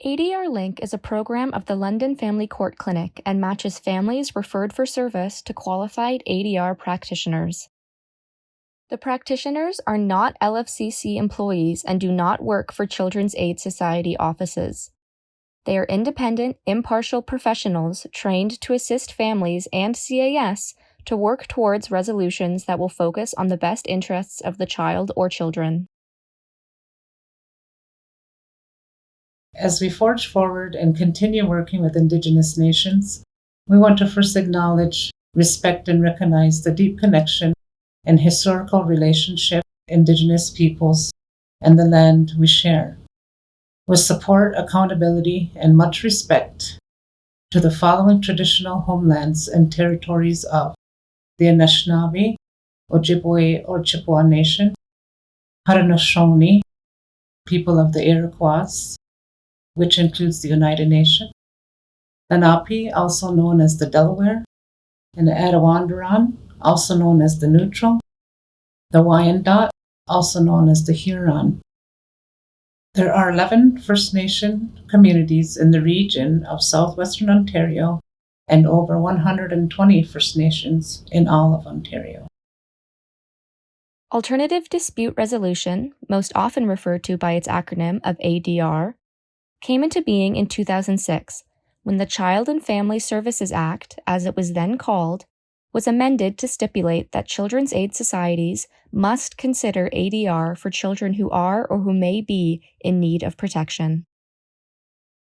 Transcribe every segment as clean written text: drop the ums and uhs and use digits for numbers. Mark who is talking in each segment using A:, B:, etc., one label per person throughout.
A: ADR-LINK is a program of the London Family Court Clinic and matches families referred for service to qualified ADR practitioners. The practitioners are not LFCC employees and do not work for Children's Aid Society offices. They are independent, impartial professionals trained to assist families and CAS to work towards resolutions that will focus on the best interests of the child or children.
B: As we forge forward and continue working with Indigenous nations, we want to first acknowledge, respect, and recognize the deep connection and historical relationship Indigenous peoples and the land we share. With support, accountability, and much respect to the following traditional homelands and territories of the Anishinaabe, Ojibwe or Chippewa Nation, Haudenosaunee, people of the Iroquois, which includes the United Nations, Lenape, also known as the Delaware, and the Attawandaron, also known as the Neutral, the Wyandot, also known as the Huron. There are 11 First Nation communities in the region of southwestern Ontario and over 120 First Nations in all of Ontario.
A: Alternative Dispute Resolution, most often referred to by its acronym of ADR, came into being in 2006 when the Child and Family Services Act, as it was then called, was amended to stipulate that Children's Aid Societies must consider ADR for children who are or who may be in need of protection.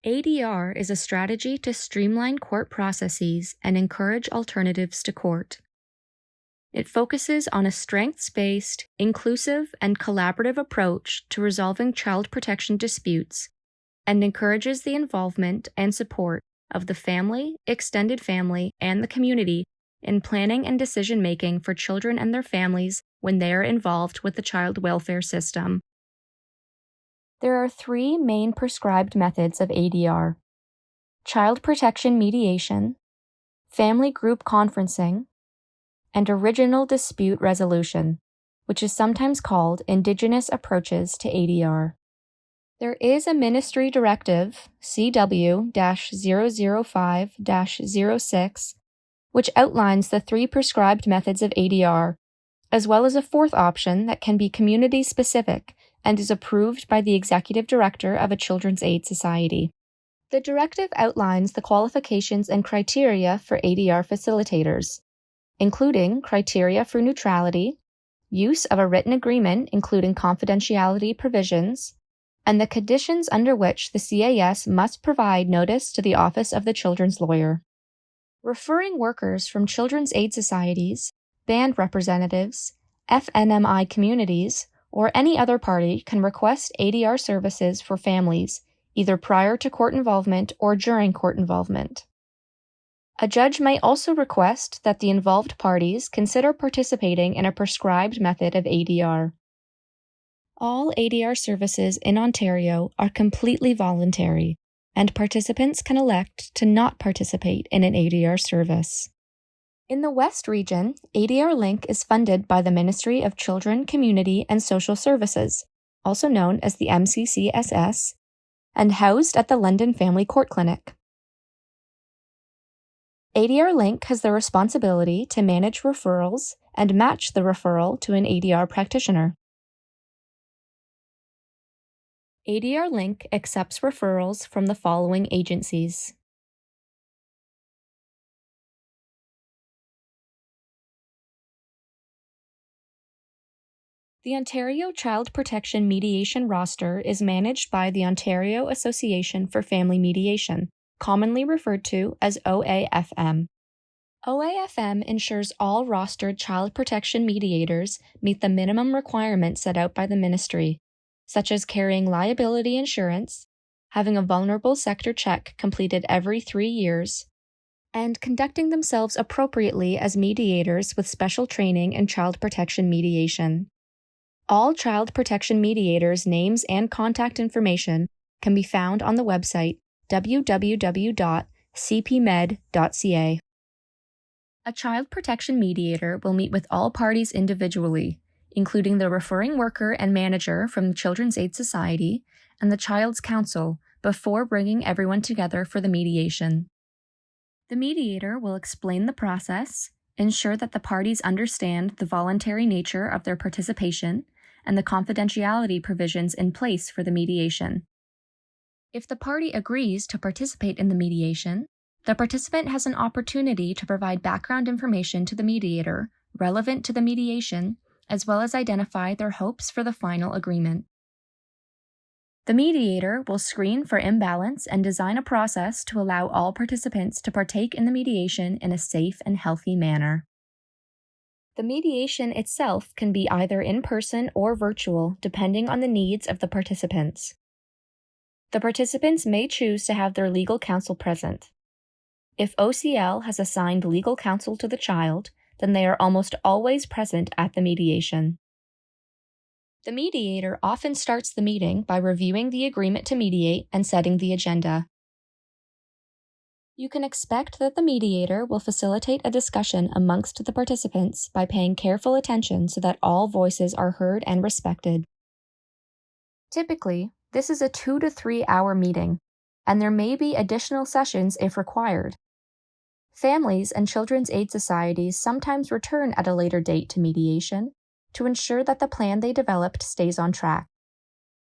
A: ADR is a strategy to streamline court processes and encourage alternatives to court. It focuses on a strengths-based, inclusive, and collaborative approach to resolving child protection disputes and encourages the involvement and support of the family, extended family, and the community in planning and decision-making for children and their families when they are involved with the child welfare system. There are 3 main prescribed methods of ADR: child protection mediation, family group conferencing, and original dispute resolution, which is sometimes called Indigenous approaches to ADR. There is a Ministry Directive, CW-005-06, which outlines the 3 prescribed methods of ADR, as well as a 4th option that can be community-specific and is approved by the Executive Director of a Children's Aid Society. The directive outlines the qualifications and criteria for ADR facilitators, including criteria for neutrality, use of a written agreement including confidentiality provisions, and the conditions under which the CAS must provide notice to the Office of the Children's Lawyer. Referring workers from Children's Aid Societies, band representatives, FNMI communities, or any other party can request ADR services for families, either prior to court involvement or during court involvement. A judge may also request that the involved parties consider participating in a prescribed method of ADR. All ADR services in Ontario are completely voluntary, and participants can elect to not participate in an ADR service. In the West Region, ADR-LINK is funded by the Ministry of Children, Community and Social Services, also known as the MCCSS, and housed at the London Family Court Clinic. ADR-LINK has the responsibility to manage referrals and match the referral to an ADR practitioner. ADR-LINK accepts referrals from the following agencies: the Ontario Child Protection Mediation roster is managed by the Ontario Association for Family Mediation, commonly referred to as OAFM. OAFM ensures all rostered child protection mediators meet the minimum requirements set out by the Ministry, such as carrying liability insurance, having a vulnerable sector check completed every 3 years, and conducting themselves appropriately as mediators with special training in child protection mediation. All child protection mediators' names and contact information can be found on the website www.cpmed.ca. A child protection mediator will meet with all parties individually, including the referring worker and manager from the Children's Aid Society and the child's counsel, before bringing everyone together for the mediation. The mediator will explain the process, ensure that the parties understand the voluntary nature of their participation, and the confidentiality provisions in place for the mediation. If the party agrees to participate in the mediation, the participant has an opportunity to provide background information to the mediator relevant to the mediation, as well as identify their hopes for the final agreement. The mediator will screen for imbalance and design a process to allow all participants to partake in the mediation in a safe and healthy manner. The mediation itself can be either in person or virtual, depending on the needs of the participants. The participants may choose to have their legal counsel present. If OCL has assigned legal counsel to the child, then they are almost always present at the mediation. The mediator often starts the meeting by reviewing the agreement to mediate and setting the agenda. You can expect that the mediator will facilitate a discussion amongst the participants by paying careful attention so that all voices are heard and respected. Typically, this is a 2 to 3 hour meeting, and there may be additional sessions if required. Families and children's aid societies sometimes return at a later date to mediation to ensure that the plan they developed stays on track.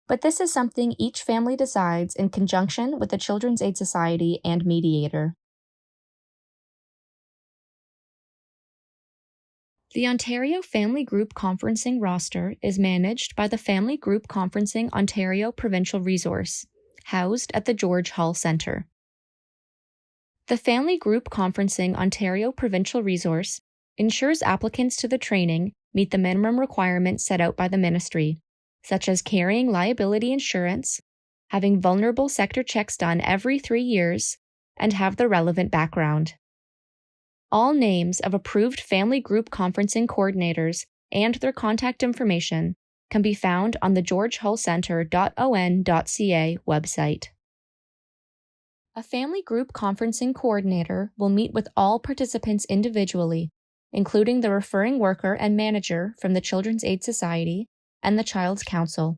A: But this is something each family decides in conjunction with the Children's Aid Society and mediator. The Ontario Family Group Conferencing roster is managed by the Family Group Conferencing Ontario Provincial Resource, housed at the George Hall Centre. The Family Group Conferencing Ontario Provincial Resource ensures applicants to the training meet the minimum requirements set out by the Ministry, such as carrying liability insurance, having vulnerable sector checks done every 3 years, and have the relevant background. All names of approved family group conferencing coordinators and their contact information can be found on the georgehullcentre.on.ca website. A family group conferencing coordinator will meet with all participants individually, including the referring worker and manager from the Children's Aid Society and the Child's Council,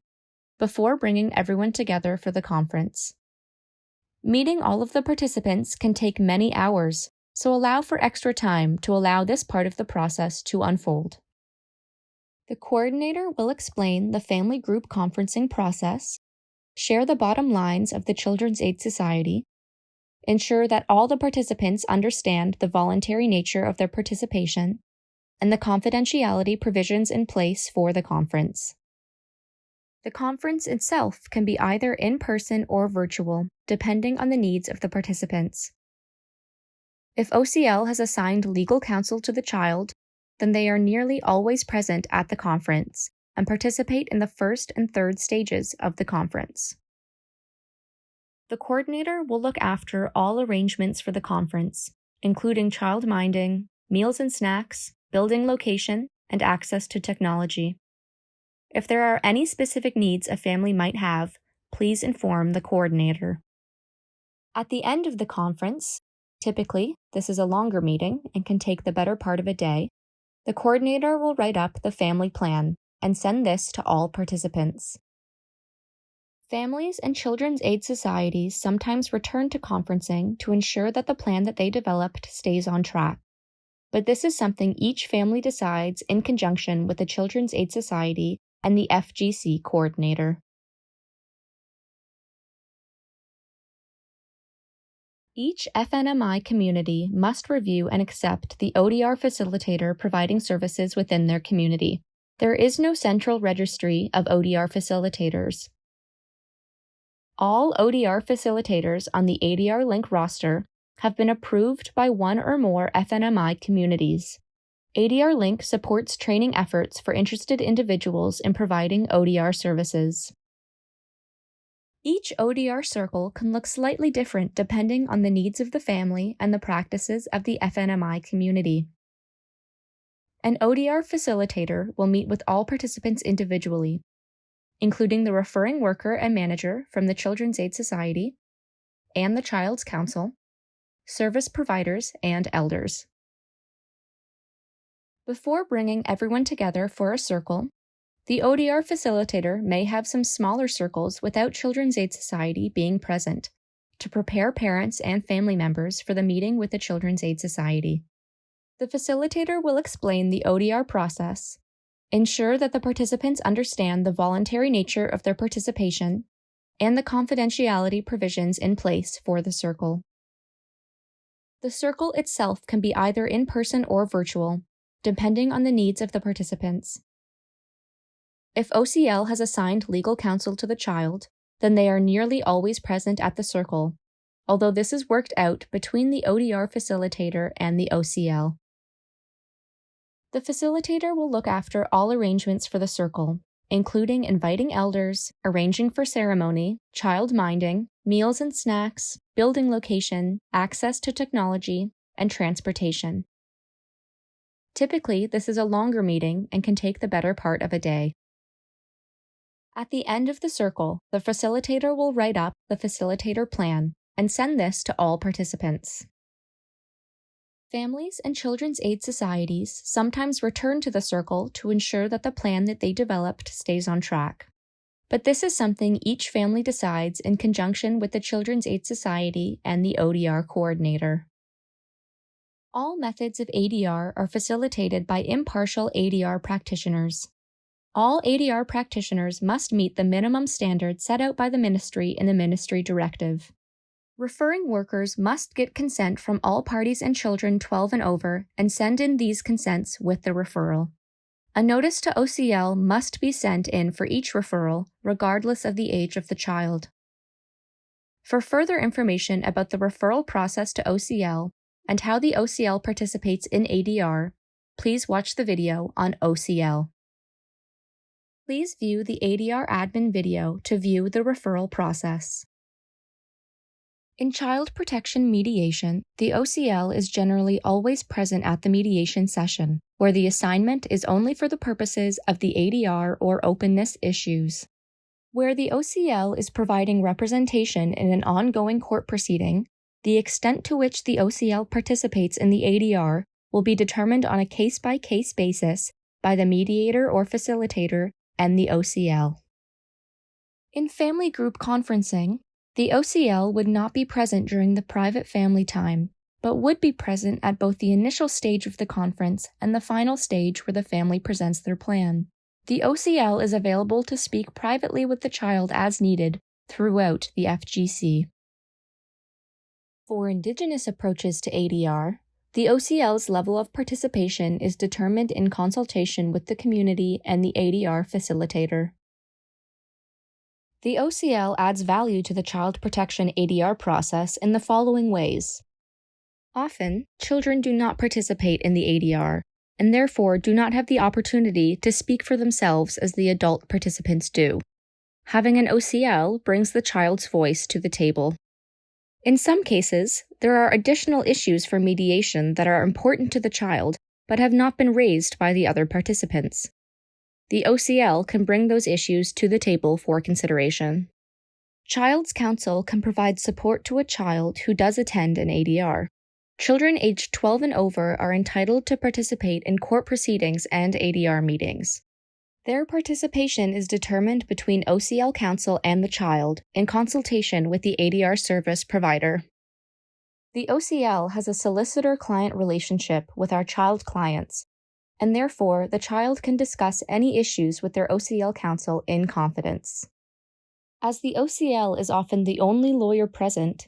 A: before bringing everyone together for the conference. Meeting all of the participants can take many hours, so allow for extra time to allow this part of the process to unfold. The coordinator will explain the family group conferencing process, share the bottom lines of the Children's Aid Society, ensure that all the participants understand the voluntary nature of their participation, and the confidentiality provisions in place for the conference. The conference itself can be either in person or virtual, depending on the needs of the participants. If OCL has assigned legal counsel to the child, then they are nearly always present at the conference and participate in the first and third stages of the conference. The coordinator will look after all arrangements for the conference, including child minding, meals and snacks, building location, and access to technology. If there are any specific needs a family might have, please inform the coordinator. At the end of the conference, typically this is a longer meeting and can take the better part of a day, the coordinator will write up the family plan and send this to all participants. Families and Children's Aid Societies sometimes return to conferencing to ensure that the plan that they developed stays on track. But this is something each family decides in conjunction with the Children's Aid Society and the FGC coordinator. Each FNMI community must review and accept the ODR facilitator providing services within their community. There is no central registry of ODR facilitators. All ODR facilitators on the ADR-LINK roster have been approved by one or more FNMI communities. ADR-LINK supports training efforts for interested individuals in providing ODR services. Each ODR circle can look slightly different depending on the needs of the family and the practices of the FNMI community. An ODR facilitator will meet with all participants individually, including the referring worker and manager from the Children's Aid Society and the Child's Council, service providers, and elders. Before bringing everyone together for a circle, The ODR facilitator may have some smaller circles without Children's Aid Society being present to prepare parents and family members for the meeting with the Children's Aid Society. The facilitator will explain the ODR process, ensure that the participants understand the voluntary nature of their participation, and the confidentiality provisions in place for the circle. The circle itself can be either in person or virtual, depending on the needs of the participants. If OCL has assigned legal counsel to the child, then they are nearly always present at the circle, although this is worked out between the ODR facilitator and the OCL. The facilitator will look after all arrangements for the circle, including inviting elders, arranging for ceremony, child minding, meals and snacks, building location, access to technology, and transportation. Typically, this is a longer meeting and can take the better part of a day. At the end of the circle, the facilitator will write up the facilitator plan and send this to all participants. Families and Children's Aid Societies sometimes return to the circle to ensure that the plan that they developed stays on track. But this is something each family decides in conjunction with the Children's Aid Society and the ODR coordinator. All methods of ADR are facilitated by impartial ADR practitioners. All ADR practitioners must meet the minimum standards set out by the ministry in the ministry directive. Referring workers must get consent from all parties and children 12 and over and send in these consents with the referral. A notice to OCL must be sent in for each referral, regardless of the age of the child. For further information about the referral process to OCL and how the OCL participates in ADR, please watch the video on OCL. Please view the ADR admin video to view the referral process. In child protection mediation, the OCL is generally always present at the mediation session, where the assignment is only for the purposes of the ADR or openness issues. Where the OCL is providing representation in an ongoing court proceeding, the extent to which the OCL participates in the ADR will be determined on a case-by-case basis by the mediator or facilitator and the OCL. In family group conferencing, the OCL would not be present during the private family time, but would be present at both the initial stage of the conference and the final stage where the family presents their plan. The OCL is available to speak privately with the child as needed throughout the FGC. For Indigenous approaches to ADR, the OCL's level of participation is determined in consultation with the community and the ADR facilitator. The OCL adds value to the child protection ADR process in the following ways. Often, children do not participate in the ADR, and therefore do not have the opportunity to speak for themselves as the adult participants do. Having an OCL brings the child's voice to the table. In some cases, there are additional issues for mediation that are important to the child but have not been raised by the other participants. The OCL can bring those issues to the table for consideration. Child's counsel can provide support to a child who does attend an ADR. Children aged 12 and over are entitled to participate in court proceedings and ADR meetings. Their participation is determined between OCL counsel and the child in consultation with the ADR service provider. The OCL has a solicitor-client relationship with our child clients, and therefore the child can discuss any issues with their OCL counsel in confidence. As the OCL is often the only lawyer present,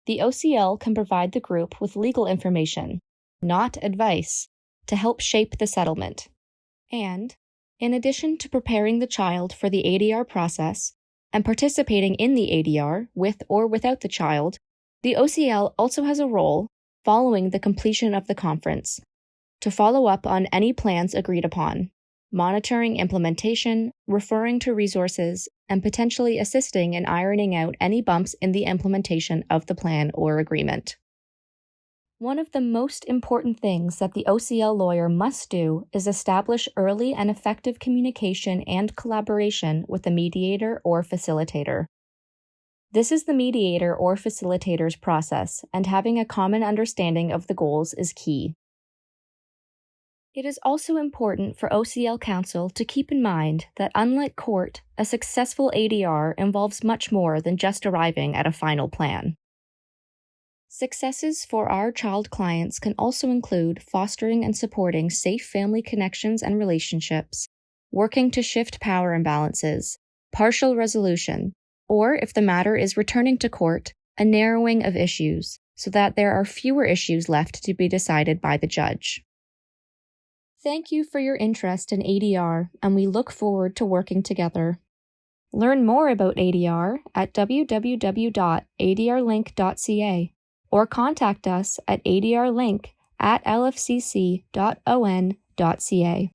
A: the OCL can provide the group with legal information, not advice, to help shape the settlement. And, in addition to preparing the child for the ADR process and participating in the ADR with or without the child, the OCL also has a role, following the completion of the conference, to follow up on any plans agreed upon, monitoring implementation, referring to resources, and potentially assisting in ironing out any bumps in the implementation of the plan or agreement. One of the most important things that the OCL lawyer must do is establish early and effective communication and collaboration with the mediator or facilitator. This is the mediator or facilitator's process, and having a common understanding of the goals is key. It is also important for OCL counsel to keep in mind that unlike court, a successful ADR involves much more than just arriving at a final plan. Successes for our child clients can also include fostering and supporting safe family connections and relationships, working to shift power imbalances, partial resolution, or if the matter is returning to court, a narrowing of issues so that there are fewer issues left to be decided by the judge. Thank you for your interest in ADR, and we look forward to working together. Learn more about ADR at www.adrlink.ca or contact us at adrlink@lfcc.on.ca.